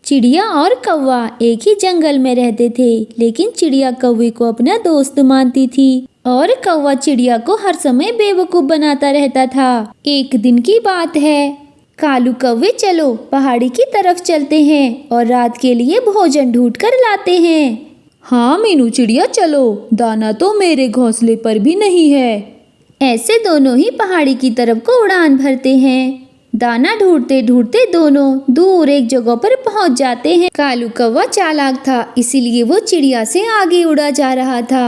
चिड़िया और कौवा एक ही जंगल में रहते थे, लेकिन चिड़िया कौवे को अपना दोस्त मानती थी और कौवा चिड़िया को हर समय बेवकूफ बनाता रहता था। एक दिन की बात है, कालू कौवे चलो पहाड़ी की तरफ चलते हैं और रात के लिए भोजन ढूंढ कर लाते हैं। हाँ मीनू चिड़िया चलो, दाना तो मेरे घोंसले पर भी नहीं है। ऐसे दोनों ही पहाड़ी की तरफ को उड़ान भरते हैं। दाना ढूंढते ढूंढते दोनों दूर एक जगह पर पहुंच जाते हैं। कालू कौवा चालाक था, इसीलिए वो चिड़िया से आगे उड़ा जा रहा था।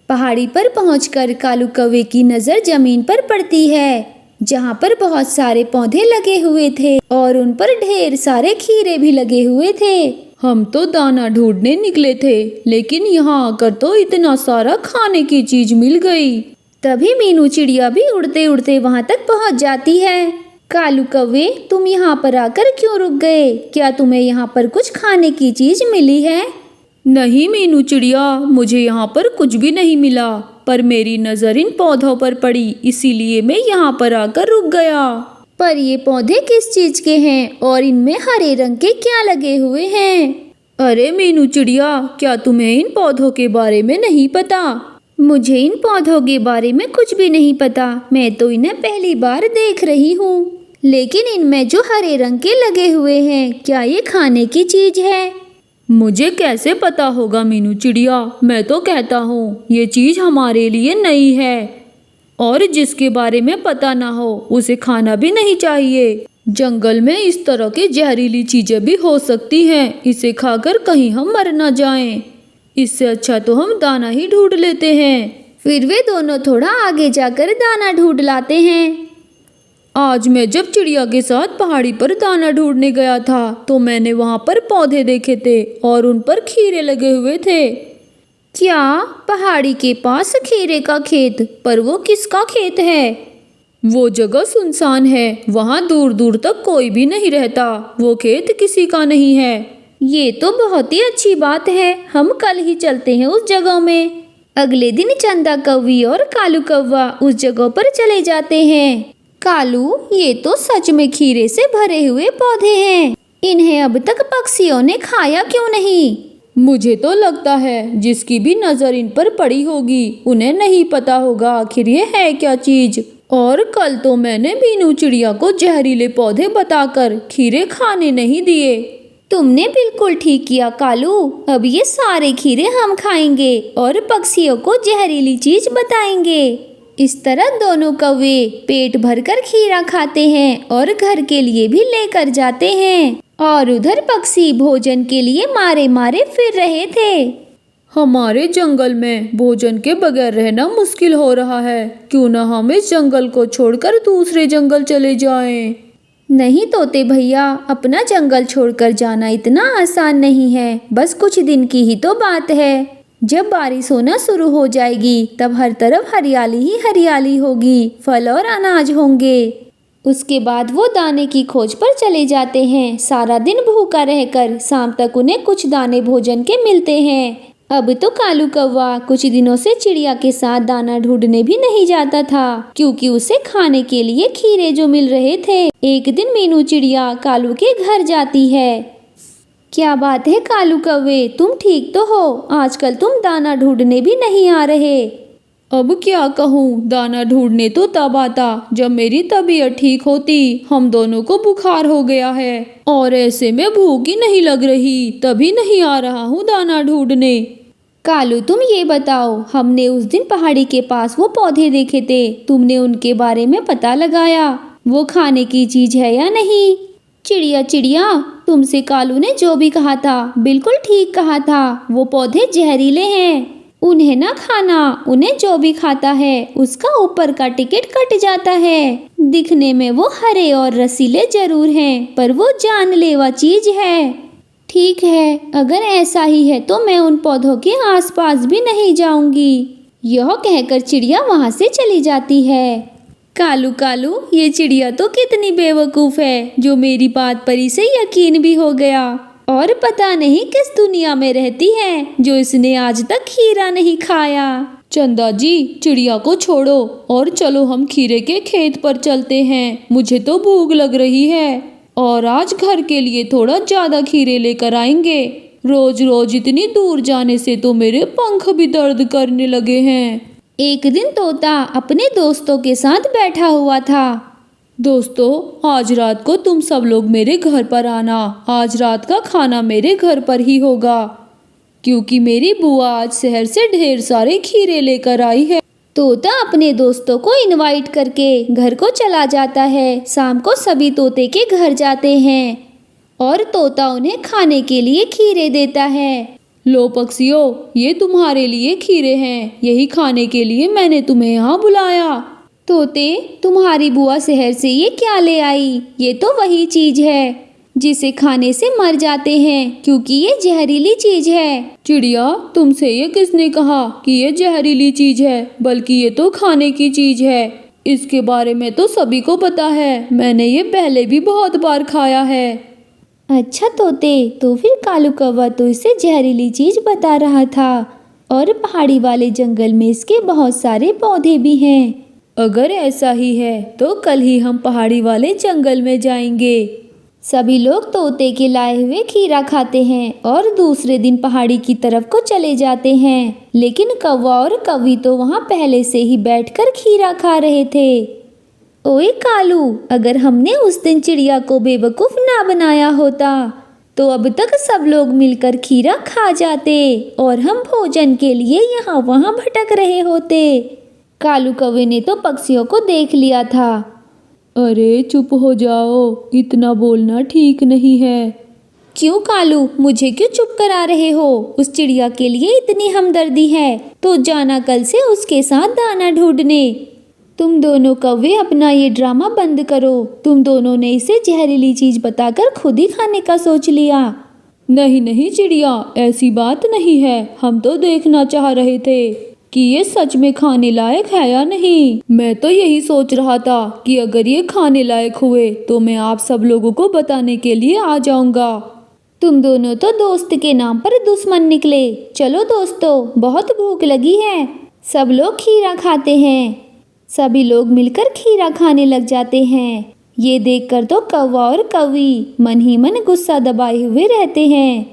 पहाड़ी पर पहुंचकर कालू कौवे की नजर जमीन पर पड़ती है, जहां पर बहुत सारे पौधे लगे हुए थे और उन पर ढेर सारे खीरे भी लगे हुए थे। हम तो दाना ढूंढने निकले थे, लेकिन यहाँ आकर तो इतना सारा खाने की चीज मिल गई। तभी मीनू चिड़िया भी उड़ते उड़ते वहां तक पहुंच जाती है। कालू कौवे, तुम यहाँ पर आकर क्यों रुक गए? क्या तुम्हें यहाँ पर कुछ खाने की चीज मिली है? नहीं मीनू चिड़िया, मुझे यहाँ पर कुछ भी नहीं मिला, पर मेरी नजर इन पौधों पर पड़ी, इसीलिए मैं यहाँ पर आकर रुक गया। पर ये पौधे किस चीज के हैं और इनमें हरे रंग के क्या लगे हुए हैं? अरे मीनू चिड़िया, क्या तुम्हें इन पौधों के बारे में नहीं पता? मुझे इन पौधों के बारे में कुछ भी नहीं पता, मैं तो इन्हें पहली बार देख रही हूँ। लेकिन इनमें जो हरे रंग के लगे हुए हैं, क्या ये खाने की चीज है? मुझे कैसे पता होगा मीनू चिड़िया, मैं तो कहता हूँ ये चीज हमारे लिए नई है और जिसके बारे में पता ना हो उसे खाना भी नहीं चाहिए। जंगल में इस तरह की जहरीली चीजें भी हो सकती हैं, इसे खाकर कहीं हम मर ना जाएं। इससे अच्छा तो हम दाना ही ढूंढ लेते हैं। फिर वे दोनों थोड़ा आगे जाकर दाना ढूंढ लाते हैं। आज मैं जब चिड़िया के साथ पहाड़ी पर दाना ढूंढने गया था तो मैंने वहां पर पौधे देखे थे और उन पर खीरे लगे हुए थे। क्या पहाड़ी के पास खीरे का खेत? पर वो किसका खेत है? वो जगह सुनसान है, वहां दूर दूर तक कोई भी नहीं रहता, वो खेत किसी का नहीं है। ये तो बहुत ही अच्छी बात है, हम कल ही चलते हैं उस जगह में। अगले दिन चंदा कौवी और कालू कौवा उस जगह पर चले जाते हैं। कालू, ये तो सच में खीरे से भरे हुए पौधे हैं, इन्हें अब तक पक्षियों ने खाया क्यों नहीं? मुझे तो लगता है जिसकी भी नजर इन पर पड़ी होगी उन्हें नहीं पता होगा आखिर ये है क्या चीज। और कल तो मैंने मीनू चिड़िया को जहरीले पौधे बताकर खीरे खाने नहीं दिए। तुमने बिल्कुल ठीक किया कालू, अब ये सारे खीरे हम खाएंगे और पक्षियों को जहरीली चीज बताएंगे। इस तरह दोनों कौवे पेट भरकर खीरा खाते हैं और घर के लिए भी लेकर जाते हैं, और उधर पक्षी भोजन के लिए मारे मारे फिर रहे थे। हमारे जंगल में भोजन के बगैर रहना मुश्किल हो रहा है, क्यों ना हम इस जंगल को छोड़कर दूसरे जंगल चले जाएं। नहीं तोते भैया, अपना जंगल छोड़कर जाना इतना आसान नहीं है, बस कुछ दिन की ही तो बात है। जब बारिश होना शुरू हो जाएगी तब हर तरफ हरियाली ही हरियाली होगी, फल और अनाज होंगे। उसके बाद वो दाने की खोज पर चले जाते हैं। सारा दिन भूखा रहकर शाम तक उन्हें कुछ दाने भोजन के मिलते हैं। अब तो कालू कौवा कुछ दिनों से चिड़िया के साथ दाना ढूंढने भी नहीं जाता था, क्योंकि उसे खाने के लिए खीरे जो मिल रहे थे। एक दिन मीनू चिड़िया कालू के घर जाती है। क्या बात है कालू कौवे, तुम ठीक तो हो? आजकल तुम दाना ढूंढने भी नहीं आ रहे। अब क्या कहूँ, दाना ढूंढने तो तब आता जब मेरी तबीयत ठीक होती। हम दोनों को बुखार हो गया है और ऐसे में भूख ही नहीं लग रही, तभी नहीं आ रहा हूँ दाना ढूंढने। कालू, तुम ये बताओ, हमने उस दिन पहाड़ी के पास वो पौधे देखे थे, तुमने उनके बारे में पता लगाया वो खाने की चीज है या नहीं? चिड़िया चिड़िया, तुमसे कालू ने जो भी कहा था बिल्कुल ठीक कहा था। वो पौधे जहरीले हैं, उन्हें ना खाना। उन्हें जो भी खाता है उसका ऊपर का टिकट कट जाता है। दिखने में वो हरे और रसीले जरूर हैं, पर वो जानलेवा चीज है। ठीक है, अगर ऐसा ही है तो मैं उन पौधों के आसपास भी नहीं जाऊंगी। यह कहकर चिड़िया वहां से चली जाती है। कालू कालू, ये चिड़िया तो कितनी बेवकूफ है, जो मेरी बात पर इसे यकीन भी हो गया, और पता नहीं किस दुनिया में रहती है जो इसने आज तक खीरा नहीं खाया। चंदा जी, चिड़िया को छोड़ो और चलो हम खीरे के खेत पर चलते हैं, मुझे तो भूख लग रही है। और आज घर के लिए थोड़ा ज़्यादा खीरे लेकर आएंगे। रोज रोज इतनी दूर जाने से तो मेरे पंख भी दर्द करने लगे हैं। एक दिन तोता अपने दोस्तों के साथ बैठा हुआ था। दोस्तों, आज रात को तुम सब लोग मेरे घर पर आना। आज रात का खाना मेरे घर पर ही होगा, क्योंकि मेरी बुआ आज शहर से ढेर सारे खीरे लेकर आई है। तोता अपने दोस्तों को इनवाइट करके घर को चला जाता है। शाम को सभी तोते के घर जाते हैं और तोता उन्हें खाने के लिए खीरे देता है। लो पक्षियों, ये तुम्हारे लिए खीरे हैं। यही खाने के लिए मैंने तुम्हें यहाँ बुलाया। तोते, तुम्हारी बुआ शहर से ये क्या ले आई? ये तो वही चीज है जिसे खाने से मर जाते हैं, क्योंकि ये जहरीली चीज है। चिड़िया, तुमसे ये किसने कहा कि ये जहरीली चीज है? बल्कि ये तो खाने की चीज है। इसके बारे में तो सभी को पता है। मैंने ये पहले भी बहुत बार खाया है। अच्छा तोते, तो फिर कालू कौवा तो इसे जहरीली चीज बता रहा था, और पहाड़ी वाले जंगल में इसके बहुत सारे पौधे भी हैं। अगर ऐसा ही है तो कल ही हम पहाड़ी वाले जंगल में जाएंगे। सभी लोग तोते के लाए हुए खीरा खाते हैं और दूसरे दिन पहाड़ी की तरफ को चले जाते हैं। लेकिन कौवा और कौवी तो वहाँ पहले से ही बैठकर खीरा खा रहे थे। ओए कालू, अगर हमने उस दिन चिड़िया को बेवकूफ़ ना बनाया होता तो अब तक सब लोग मिलकर खीरा खा जाते और हम भोजन के लिए यहाँ वहाँ भटक रहे होते। कालू कौवे ने तो पक्षियों को देख लिया था। अरे चुप हो जाओ, इतना बोलना ठीक नहीं है। क्यों कालू, मुझे क्यों चुप करा रहे हो? उस चिड़िया के लिए इतनी हमदर्दी है तो जाना कल से उसके साथ दाना ढूंढने। तुम दोनों कौवे अपना ये ड्रामा बंद करो। तुम दोनों ने इसे जहरीली चीज बताकर खुद ही खाने का सोच लिया। नहीं नहीं चिड़िया, ऐसी बात नहीं है। हम तो देखना चाह रहे थे कि ये सच में खाने लायक है या नहीं। मैं तो यही सोच रहा था कि अगर ये खाने लायक हुए तो मैं आप सब लोगों को बताने के लिए आ जाऊंगा। तुम दोनों तो दोस्त के नाम पर दुश्मन निकले। चलो दोस्तों, बहुत भूख लगी है। सब लोग खीरा खाते हैं। सभी लोग मिलकर खीरा खाने लग जाते हैं। ये देखकर तो कौवा और कौवी मन ही मन गुस्सा दबाए हुए रहते हैं।